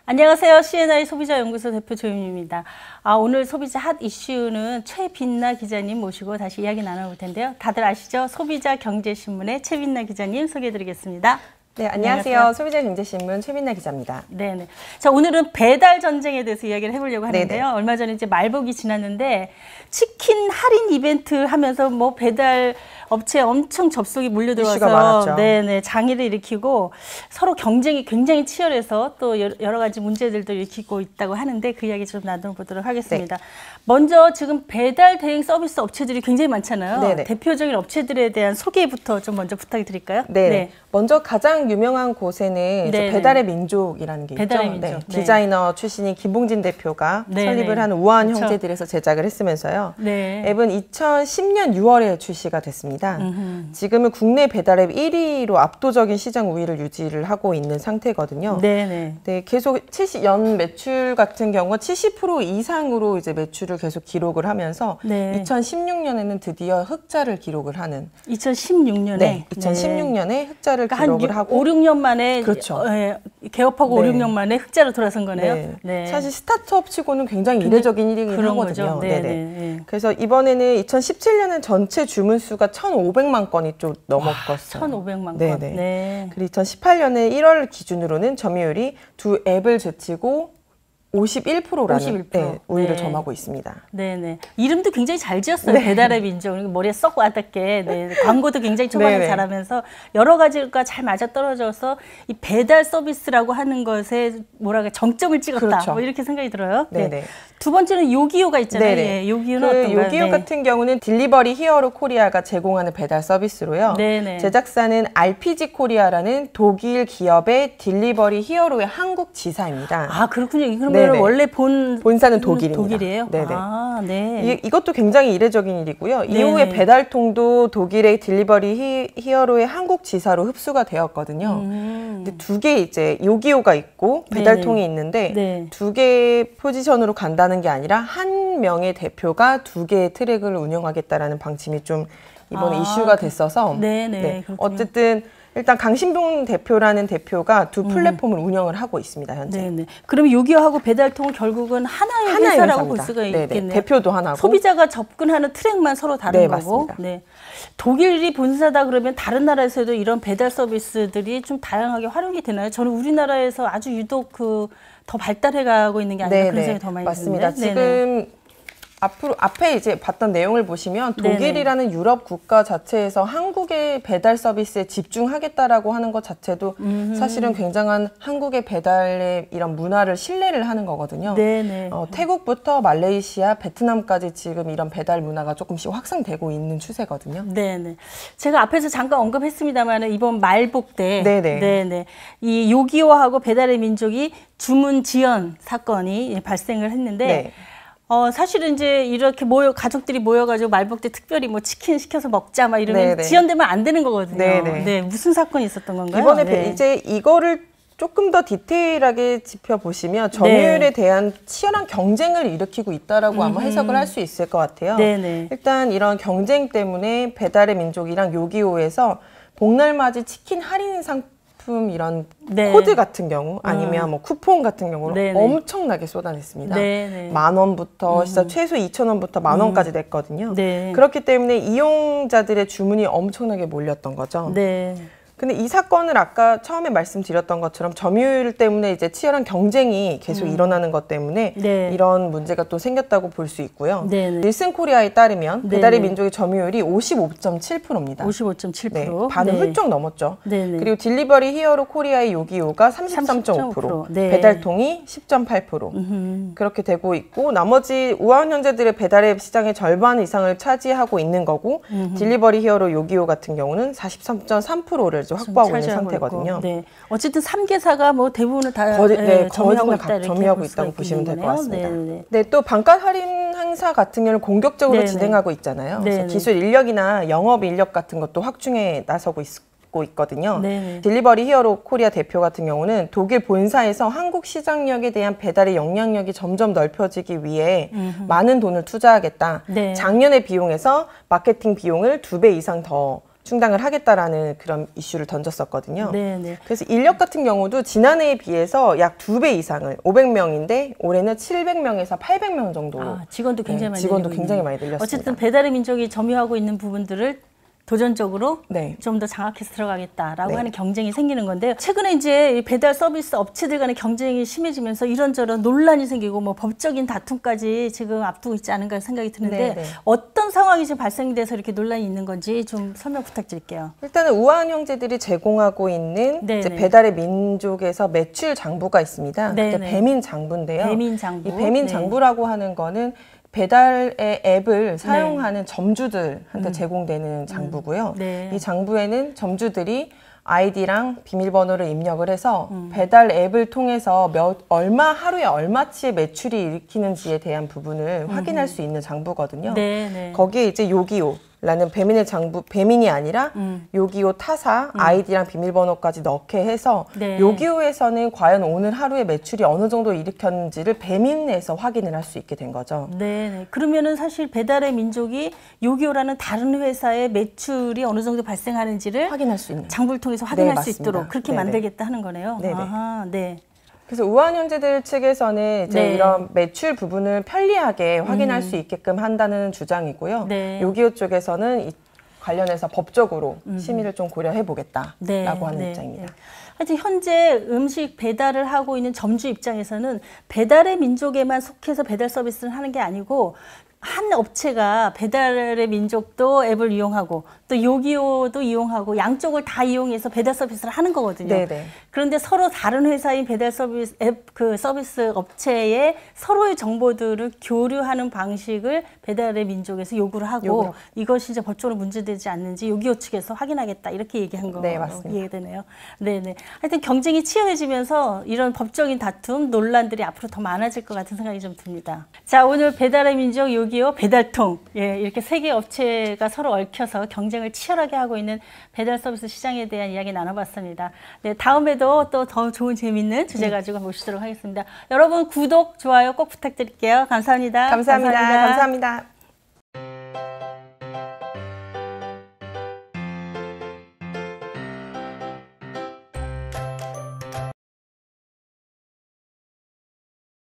안녕하세요. C&I 소비자연구소 대표 조윤입니다. 오늘 소비자 핫 이슈는 최빛나 기자님 모시고 다시 이야기 나눠볼 텐데요. 다들 아시죠? 소비자경제신문의 최빛나 기자님 소개해드리겠습니다. 네, 안녕하세요. 소비자경제신문 최빛나 기자입니다. 네네. 자, 오늘은 배달 전쟁에 대해서 이야기를 해보려고 하는데요. 네네. 얼마 전에 이제 말복이 지났는데 치킨 할인 이벤트 하면서 뭐 배달 업체에 엄청 접속이 몰려들어와서 네네 장애를 일으키고 서로 경쟁이 굉장히 치열해서 또 여러 가지 문제들도 일으키고 있다고 하는데 그 이야기 좀 나눠보도록 하겠습니다. 네. 먼저 지금 배달 대행 서비스 업체들이 굉장히 많잖아요. 네네. 대표적인 업체들에 대한 소개부터 좀 먼저 부탁 드릴까요? 네. 먼저 가장 유명한 곳에는 이제 배달의 민족이라는 게 있죠. 민족. 네. 디자이너 출신인 김봉진 대표가 설립을 한 우아한 형제들에서 제작을 했으면서요. 앱은 2010년 6월에 출시가 됐습니다. 지금은 국내 배달앱 1위로 압도적인 시장 우위를 유지를 하고 있는 상태거든요. 네, 계속 연 매출 같은 경우 70% 이상으로 이제 매출을 계속 기록을 하면서 2016년에는 드디어 흑자를 기록을 하는 2016년에? 네, 2016년에 흑자를 기록을 하고 5, 6년 만에 그렇죠. 개업하고 5, 6년 만에 흑자로 돌아선 거네요. 사실 스타트업 치고는 굉장히 이례적인 일이긴 하거든요. 그래서 이번에는 2017년은 전체 주문 수가 1,500만 건이 좀 넘었었어요. 1,500만 건. 그리고 2018년에 1월 기준으로는 점유율이 두 앱을 제치고 51%라는 우위를 점하고 있습니다. 네네. 이름도 굉장히 잘 지었어요. 배달의 민족. 머리에 썩 와닿게. 광고도 굉장히 초반에 잘하면서 여러 가지가 잘 맞아떨어져서 이 배달 서비스라고 하는 것에 정점을 찍었다. 그렇죠. 뭐 이렇게 생각이 들어요. 두 번째는 요기요가 있잖아요. 요기요는 어떤가요? 요기요 같은 경우는 딜리버리 히어로 코리아가 제공하는 배달 서비스로요. 제작사는 RPG 코리아라는 독일 기업의 딜리버리 히어로의 한국 지사입니다. 아, 그렇군요. 그러면 원래 본사는 독일입니다. 독일이에요? 이것도 굉장히 이례적인 일이고요. 이후에 배달통도 독일의 딜리버리 히어로의 한국 지사로 흡수가 되었거든요. 근데 두 개 이제 요기요가 있고 배달통이 있는데 두 개의 포지션으로 간다는 게 아니라 한 명의 대표가 두 개의 트랙을 운영하겠다라는 방침이 좀 이번에 이슈가 됐어서 어쨌든 일단 강신동 대표라는 대표가 두 플랫폼을 운영을 하고 있습니다, 현재. 그럼 요기요하고 배달통은 결국은 하나의 회사라고 볼 수가 있겠네요. 대표도 하나고. 소비자가 접근하는 트랙만 서로 다른 거고. 맞습니다. 독일이 본사다 그러면 다른 나라에서도 이런 배달 서비스들이 좀 다양하게 활용이 되나요? 저는 우리나라에서 아주 유독 더 발달해가고 있는 게 아닌가 그런 생각이 더 많이 듭니다. 맞습니다. 지금 앞에 이제 봤던 내용을 보시면 독일이라는 유럽 국가 자체에서 한국의 배달 서비스에 집중하겠다라고 하는 것 자체도 사실은 굉장한 한국의 배달의 이런 문화를 신뢰를 하는 거거든요. 태국부터 말레이시아, 베트남까지 지금 이런 배달 문화가 조금씩 확산되고 있는 추세거든요. 제가 앞에서 잠깐 언급했습니다만 이번 말복 때 이 요기요하고 배달의 민족이 주문 지연 사건이 발생을 했는데 사실은 이제 이렇게 가족들이 모여가지고 말복 때 특별히 뭐 치킨 시켜서 먹자 막 이러면 지연되면 안 되는 거거든요. 무슨 사건이 있었던 건가요? 이번에 이제 이거를 조금 더 디테일하게 짚어보시면 점유율에 대한 치열한 경쟁을 일으키고 있다라고 아마 해석을 할 수 있을 것 같아요. 일단 이런 경쟁 때문에 배달의 민족이랑 요기요에서 복날맞이 치킨 할인 상품 이런 코드 같은 경우 아니면 뭐 쿠폰 같은 경우로 엄청나게 쏟아냈습니다. 10,000원부터 진짜 최소 2,000원부터 10,000원까지 냈거든요. 그렇기 때문에 이용자들의 주문이 엄청나게 몰렸던 거죠. 근데 이 사건을 아까 처음에 말씀드렸던 것처럼 점유율 때문에 이제 치열한 경쟁이 계속 일어나는 것 때문에 이런 문제가 또 생겼다고 볼 수 있고요. 닐슨 코리아에 따르면 배달의 민족의 점유율이 55.7%입니다. 55.7%. 반을 훌쩍 넘었죠. 그리고 딜리버리 히어로 코리아의 요기요가 33.5%, 배달통이 10.8%. 그렇게 되고 있고 나머지 우아한 형제들의 배달앱 시장의 절반 이상을 차지하고 있는 거고 딜리버리 히어로 요기요 같은 경우는 43.3%를 확보하고 있는 상태거든요. 어쨌든 3개사가 뭐 대부분을 다 점유하고 있다고 보시면 될 것 같습니다. 또 반값 할인 행사 같은 경우는 공격적으로 진행하고 있잖아요. 그래서 기술 인력이나 영업 인력 같은 것도 확충에 나서고 있거든요. 딜리버리 히어로 코리아 대표 같은 경우는 독일 본사에서 한국 시장력에 대한 배달의 영향력이 점점 넓혀지기 위해 많은 돈을 투자하겠다. 작년의 비용에서 마케팅 비용을 2배 이상 더 충당을 하겠다라는 그런 이슈를 던졌었거든요. 네네. 그래서 인력 같은 경우도 지난해에 비해서 약 2배 이상을 500명인데 올해는 700명에서 800명 정도. 직원도 굉장히 많이 직원도 굉장히 많이 늘렸습니다. 어쨌든 배달의 민족이 점유하고 있는 부분들을 도전적으로 네. 좀 더 장악해서 들어가겠다라고 네. 하는 경쟁이 생기는 건데요. 최근에 이제 배달 서비스 업체들 간의 경쟁이 심해지면서 이런저런 논란이 생기고 뭐 법적인 다툼까지 지금 앞두고 있지 않은가 생각이 드는데 네, 네. 어떤 상황이 지금 발생돼서 이렇게 논란이 있는 건지 좀 설명 부탁드릴게요. 일단은 우아한 형제들이 제공하고 있는 이제 배달의 민족에서 매출 장부가 있습니다. 그게 배민 장부인데요. 배민 장부. 이 배민 장부라고 하는 거는 배달의 앱을 사용하는 점주들한테 제공되는 장부고요. 이 장부에는 점주들이 아이디랑 비밀번호를 입력을 해서 배달 앱을 통해서 얼마 하루에 얼마치의 매출이 일으키는지에 대한 부분을 확인할 수 있는 장부거든요. 거기에 이제 요기요라는 배민의 장부, 배민이 아니라 요기요 타사 아이디랑 비밀번호까지 넣게 해서 요기요에서는 과연 오늘 하루에 매출이 어느 정도 일으켰는지를 배민에서 확인을 할 수 있게 된 거죠. 네. 그러면은 사실 배달의 민족이 요기요라는 다른 회사의 매출이 어느 정도 발생하는지를 확인할 수 있는 장부를 통해서 확인할 수 있도록 그렇게 만들겠다 하는 거네요. 아하, 네. 그래서 우한 형제들 측에서는 이제 이런 매출 부분을 편리하게 확인할 수 있게끔 한다는 주장이고요. 요기요 쪽에서는 이 관련해서 법적으로 심의를 좀 고려해 보겠다라고 하는 입장입니다. 하여튼 현재 음식 배달을 하고 있는 점주 입장에서는 배달의 민족에만 속해서 배달 서비스를 하는 게 아니고 한 업체가 배달의 민족도 앱을 이용하고 또 요기요도 이용하고 양쪽을 다 이용해서 배달 서비스를 하는 거거든요. 네네. 그런데 서로 다른 회사인 배달 서비스 앱 그 서비스 업체에 서로의 정보들을 교류하는 방식을 배달의 민족에서 요구를 하고 이것이 이제 법적으로 문제되지 않는지 요기요 측에서 확인하겠다 이렇게 얘기한 거 이해되네요. 네네. 하여튼 경쟁이 치열해지면서 이런 법적인 다툼, 논란들이 앞으로 더 많아질 것 같은 생각이 좀 듭니다. 자, 오늘 배달의 민족 요기요 배달통 이렇게 세 개 업체가 서로 얽혀서 경쟁을 치열하게 하고 있는 배달 서비스 시장에 대한 이야기 나눠봤습니다. 네, 다음에도 또 더 좋은 재밌는 주제 가지고 모시도록 하겠습니다. 여러분 구독, 좋아요 꼭 부탁드릴게요. 감사합니다. 감사합니다.